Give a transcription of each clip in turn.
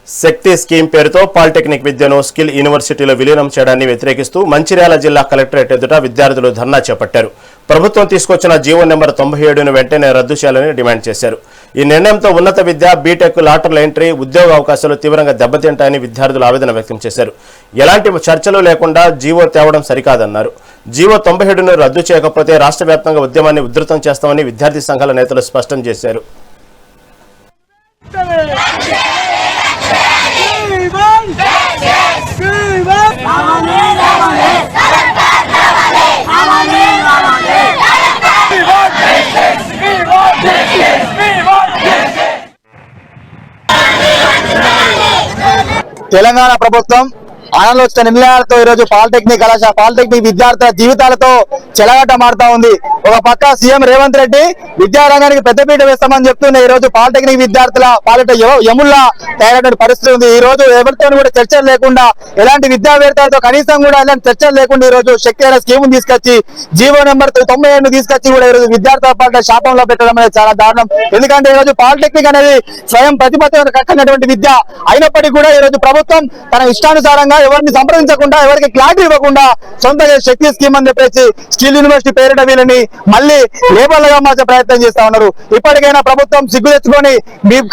శక్తి scheme పేరుతో polytechnic విద్యను skill యూనివర్సిటీలో విలీనం చేయడాన్ని వ్యతిరేకిస్తూ మంచిర్యాల జిల్లా కలెక్టరేట్ ఎదుట విద్యార్థులు ధర్నా చేపట్టారు. ప్రభుత్వం తీసుకొచ్చిన జీవో నెంబర్ 97ను వెంటనే రద్దు చేయాలని డిమాండ్ చేశారు. ఈ నిర్ణయంతో ఉన్నత విద్య, బీటెక్, లాటరల్ ఎంట్రీ, ఉద్యోగ అవకాశాలు తీవ్రంగా దెబ్బతింటాయని విద్యార్థులు ఆవేదన వ్యక్తం చేశారు. ఎలాంటి చర్చలు లేకుండా జీవో తేవడం సరికాదన్నారు. జీవో 97ను రద్దు చేయకపోతే రాష్ట్ర వ్యాప్తంగా ఉద్యమాన్ని ఉధృతం చేస్తామని విద్యార్థి సంఘాల నేతలు స్పష్టం చేశారు. తెలంగాణ ప్రభుత్వం ఆనందోత్సవ నిర్ణయాలతో ఈరోజు పాలిటెక్నిక్ విద్యార్థుల జీవితాలతో చెలగాటమాడుతా ఉంది. ఒక పక్క సీఎం రేవంత్ రెడ్డి విద్యారంగానికి పెద్దపీట వేస్తామని చెప్తున్న ఈ రోజు పాలిటెక్నిక్ విద్యార్థుల పాలిట యముల్లా తయారైన పరిస్థితి ఉంది. ఈ రోజు ఎవరితో కూడా చర్చలు లేకుండా, ఎలాంటి విద్యావేత్తలతో కనీసం కూడా ఎలాంటి చర్చలు లేకుండా ఈ రోజు శక్తి అనే స్కీమ్ తీసుకొచ్చి జీవో నెంబర్ 97 తీసుకొచ్చి కూడా ఈ రోజు విద్యార్థుల పాలిట శాపంలో పెట్టడం అనేది చాలా దారుణం. ఎందుకంటే ఈ రోజు పాలిటెక్నిక్ అనేది స్వయం ప్రతిపత్తి కట్టినటువంటి విద్య అయినప్పటికీ కూడా ఈ రోజు ప్రభుత్వం తన ఇష్టానుసారంగా ఎవరిని సంప్రదించకుండా, ఎవరికి క్లారిటీ ఇవ్వకుండా సొంతగా శక్తి స్కీమ్ అని చెప్పేసి స్కిల్ యూనివర్సిటీ పేరిట వీళ్ళని మళ్ళీ లేబర్లుగా మార్చే ప్రయత్నం చేస్తా ఉన్నారు. ఇప్పటికైనా ప్రభుత్వం సిగ్గు తెచ్చుకొని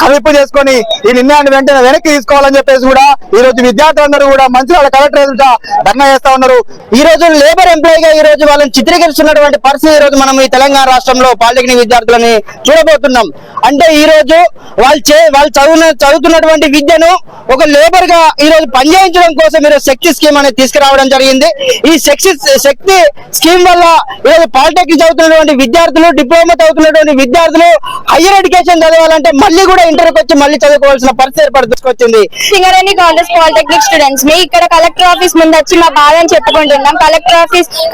కవింపు చేసుకొని ఈ నిర్ణయాన్ని వెంటనే వెనక్కి తీసుకోవాలని చెప్పేసి కూడా ఈ రోజు విద్యార్థులందరూ కూడా మంచిర్యాల కలెక్టర్ ఎదుట ధర్నా చేస్తా ఉన్నారు. ఈ రోజు లేబర్ ఎంప్లాయీగా ఈ రోజు వాళ్ళని చిత్రీకరిస్తున్నటువంటి పరిస్థితి ఈ రోజు మనం ఈ తెలంగాణ రాష్ట్రంలో పాలిటెక్నిక్ విద్యార్థులని చూడబోతున్నాం. అంటే ఈ రోజు వాళ్ళు చదువుతున్నటువంటి విద్యను ఒక లేబర్ గా ఈ రోజు పనిచేయించడం కోసం మీరు శక్తి స్కీమ్ అనేది తీసుకురావడం జరిగింది. ఈ శక్తి స్కీమ్ వల్ల ఈరోజు పాలిటెక్నిక్ చదువుతున్నటువంటి విద్యార్థులు, డిప్లొమా చదువుతున్నటువంటి విద్యార్థులు హైయర్ ఎడ్యుకేషన్ చదవాలంటే మళ్ళీ కూడా ఇంటర్కి వచ్చి మళ్ళీ చదువుకోవాల్సిన పరిస్థితి ఏర్పడుకొచ్చింది. సింగరేణి కాలేజ్ పాలిటెక్నిక్ స్టూడెంట్స్ ని ఇక్కడ కలెక్టర్ ఆఫీస్ ముందు వచ్చి మా బాధని చెప్పుకుంటున్నాం.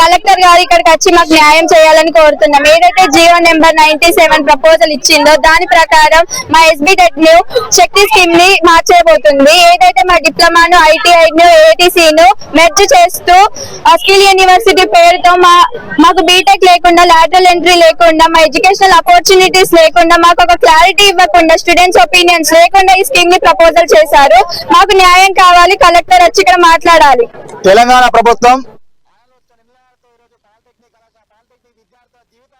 కలెక్టర్ గారు ఇక్కడికి వచ్చి మాకు న్యాయం చేయాలని కోరుతున్నాం. ఏదైతే జియో నెంబర్ 97 ప్రపోజల్ ఇచ్చిందో దాని ప్రకారం మా SBTech ను శక్తి స్కీమ్ ని మార్చేయబోతుంది. ఏదైతే మా డిప్లొమాను, ITI ను, ATC ను మెర్జ్ చేస్తూ స్కిల్ యూనివర్సిటీ పేరుతో మాకు బీటెక్ లేకుండా, లాటరల్ ఎంట్రీ లేకుండా, మా ఎడ్యుకేషనల్ ఆపర్చునిటీస్ లేకుండా, మాకు ఒక క్లారిటీ ఇవ్వకుండా, స్టూడెంట్స్ ఒపీనియన్స్ లేకుండా ఈ స్కీమ్ ని ప్రపోజల్ చేశారు. మాకు న్యాయం కావాలి. కలెక్టర్ వచ్చి ఇక్కడ మాట్లాడాలి. తెలంగాణ ప్రభుత్వం